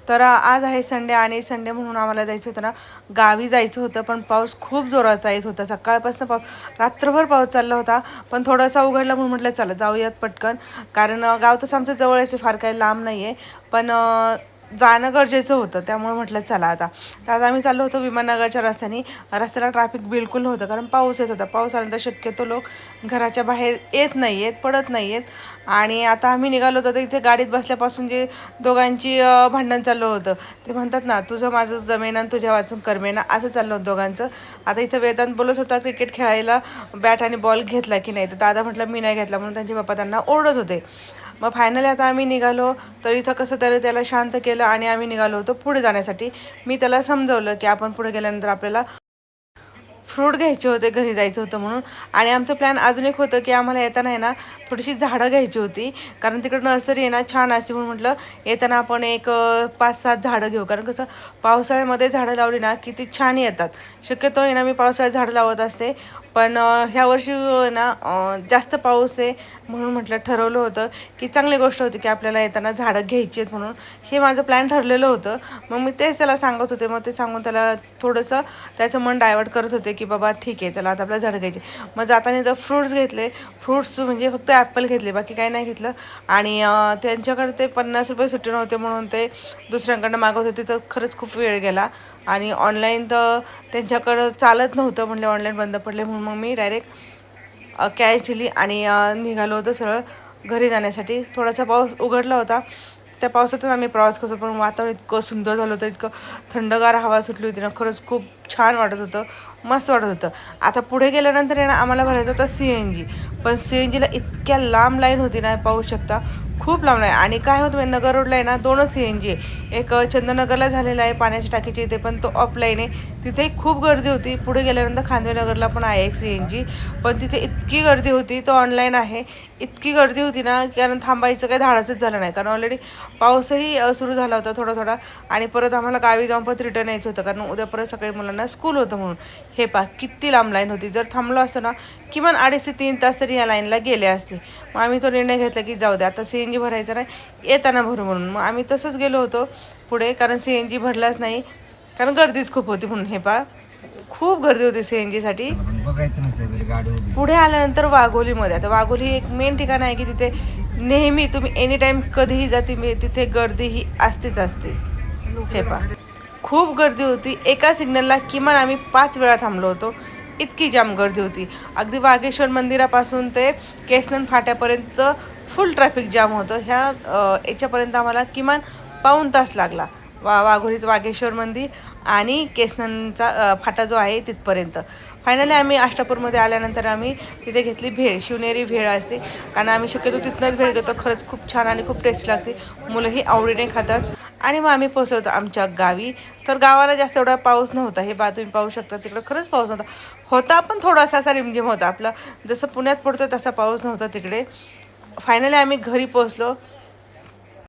तर आज आहे संडे आणि संडे म्हणून आम्हाला जायचं होतं ना, गावी जायचं होतं. पण पाऊस खूप जोराचा येत होता. सकाळपासून रात्रभर पाऊस चालला होता. पण थोडासा उघडला म्हणून म्हटलं चला जाऊयात पटकन, कारण गाव तसं आमचं जवळच आहे, फार काही लांब नाही आहे. पण जाणं गरजेचं होतं, त्यामुळे म्हटलं चला आता. तर आज आम्ही चाललो होतो विमाननगरच्या रस्त्याने. रस्त्याला ट्रॅफिक बिलकुल नव्हतं, कारण पाऊस येत होता. पाऊस आल्यानंतर शक्यतो लोक घराच्या बाहेर येत नाही आहेत, पडत नाही आहेत. आणि आता आम्ही निघालो होतो तर इथे गाडीत बसल्यापासून जे दोघांची भांडण चाललं होतं, ते म्हणतात ना, तुझं माझं जमेना तुझ्या वाचून करमेना, असं चाललं होतं दोघांचं. आता इथं वेदांत बोलत होता क्रिकेट खेळायला बॅट आणि बॉल घेतला की नाही, तर दादा म्हटलं मी नाही घेतला, म्हणून त्यांचे पप्पा त्यांना ओरडत होते. मग फायनली आता आम्ही निघालो. तर इथं कसं तरी त्याला शांत केलं आणि आम्ही निघालो होतो पुढे जाण्यासाठी. मी त्याला समजवलं की आपण पुढे गेल्यानंतर आपल्याला फ्रूट घ्यायचे होते, घरी जायचं होतं म्हणून. आणि आमचं प्लॅन अजून एक होतं की आम्हाला येताना आहे ना थोडीशी झाडं घ्यायची होती, कारण तिकडं नर्सरी आहे ना छान असते. म्हणून म्हटलं येताना आपण एक 5-7 झाडं घेऊ, कारण कसं पावसाळ्यामध्ये झाडं लावली ना किती छान येतात. शक्यतो आहे ना मी पावसाळ्यात झाडं लावत असते, पण ह्या वर्षी ना जास्त पाऊस आहे, म्हणून म्हटलं ठरवलं होतं की चांगली गोष्ट होती की आपल्याला येताना झाडं घ्यायची आहेत म्हणून. हे माझं प्लॅन ठरलेलं होतं. मग मी तेच त्याला सांगत होते. मग ते सांगून त्याला थोडंसं त्याचं मन डायवर्ट करत होते की बाबा ठीक आहे, त्याला आता आपल्याला झाडं घ्यायचे. मग जाताना तर फ्रूट्स घेतले. फ्रूट्स म्हणजे फक्त ॲपल घेतले, बाकी काही नाही घेतलं. आणि त्यांच्याकडे ते 50 रुपये सुट्टे नव्हते म्हणून ते दुसऱ्यांकडनं मागवत होते. तर खरंच खूप वेळ गेला. आणि ऑनलाईन तर त्यांच्याकडं चालत नव्हतं, म्हणले ऑनलाईन बंद पडले. म्हणून मग मी डायरेक्ट कॅश दिली आणि निघालो होतो सरळ घरी जाण्यासाठी. थोडासा पाऊस उघडला होता, त्या पावसातच आम्ही प्रवास करतो. पण वातावरण इतकं सुंदर झालं होतं, इतकं थंडगार हवा सुटली होती ना, खरंच खूप छान वाटत होतं, मस्त वाटत होतं. आता पुढे गेल्यानंतर आहे ना आम्हाला भरायचं होतं CNG. पण CNGला इतक्या लांब लाईन होती ना, पाहू शकता, खूप लांब लाईन. आणि काय होतं, नगर रोडला आहे ना 2च CNG आहे. एक चंदनगरला झालेला आहे पाण्याच्या टाकीच्या इथे, पण तो ऑफलाईन आहे, तिथे खूप गर्दी होती. पुढे गेल्यानंतर खांदेनगरला पण आहे एक CNG, पण तिथे इतकी गर्दी होती. तो ऑनलाईन आहे. इतकी गर्दी होती ना, कारण थांबायचं काही धाडसच झालं नाही, कारण ऑलरेडी पाऊसही सुरू झाला होता थोडा थोडा. आणि परत आम्हाला गावी जाऊन परत रिटर्न यायचं होतं, कारण उद्या परत सकाळी मुलांना स्कूल होतं म्हणून. हे पा किती लांब लाईन होती. जर थांबलो असतो ना किमान 2.5 ते 3 तास तरी या लाईनला गेले असते. मग आम्ही तो निर्णय घेतला की जाऊ दे, आता CNG भरायचं नाही, येताना भरू म्हणून. मग आम्ही तसंच गेलो होतो पुढे, कारण CNG भरलाच नाही, कारण गर्दीच खूप होती म्हणून. हे पा खूप गर्दी होती CNGसाठी. पुढे आल्यानंतर वाघोलीमध्ये, आता वाघोली एक मेन ठिकाण आहे की तिथे नेहमी तुम्ही एनी टाईम कधीही जा, तिथे गर्दी ही असतेच असते. हे पा खूप गर्दी होती. एका सिग्नलला किमान आम्ही 5 वेळा थांबलो होतो, इतकी जाम गर्दी होती. अगदी वाघेश्वर मंदिरापासून ते केसनन फाट्यापर्यंत फुल ट्रॅफिक जाम होतं. याच्यापर्यंत आम्हाला किमान पाऊण तास लागला. वाघोलीचं वाघेश्वर मंदिर आणि केसननचा फाटा जो आहे तिथपर्यंत. फायनली आम्ही आष्टापूरमध्ये आल्यानंतर आम्ही तिथे घेतली भेळ. शिवनेरी भेळ असते, कारण आम्ही शक्यतो तिथनंच भेळ घेतो. खरंच खूप छान आणि खूप टेस्ट लागते, मुलंही आवडीने खातात. आणि मग आम्ही पोहोचलो होतो आमच्या गावी. तर गावाला जास्त एवढा पाऊस नव्हता. हे तुम्ही पाहू शकता, तिकडं खरंच पाऊस होता पण थोडासा असा रिमझिम होता. आपला जसं पुण्यात पडतो तसा पाऊस नव्हता तिकडे. फायनली आम्ही घरी पोहोचलो.